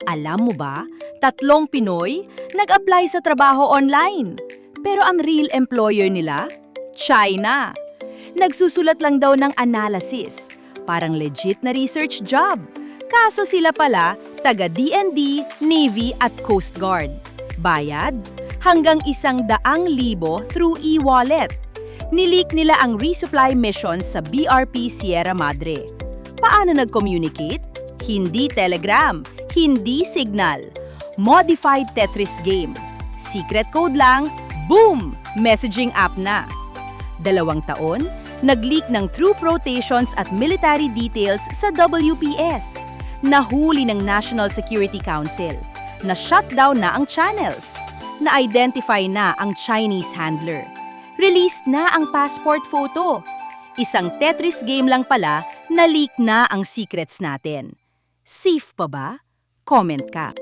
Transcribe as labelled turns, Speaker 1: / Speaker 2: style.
Speaker 1: Alam mo ba, 3 Pinoy nag-apply sa trabaho online. Pero ang real employer nila, China. Nagsusulat lang daw ng analysis. Parang legit na research job. Kaso sila pala, taga DND, Navy at Coast Guard. Bayad? Hanggang 100,000 through e-wallet. Nileak nila ang resupply mission sa BRP Sierra Madre. Paano nag-communicate? Hindi Telegram, hindi Signal. Modified Tetris game. Secret code lang, boom! Messaging app na. 2 taon, nag-leak ng troop rotations at military details sa WPS. Nahuli ng National Security Council. Na-shutdown na ang channels. Na-identify na ang Chinese handler. Released na ang passport photo. Isang Tetris game lang pala, na-leak na ang secrets natin. Safe pa ba? Comment ka.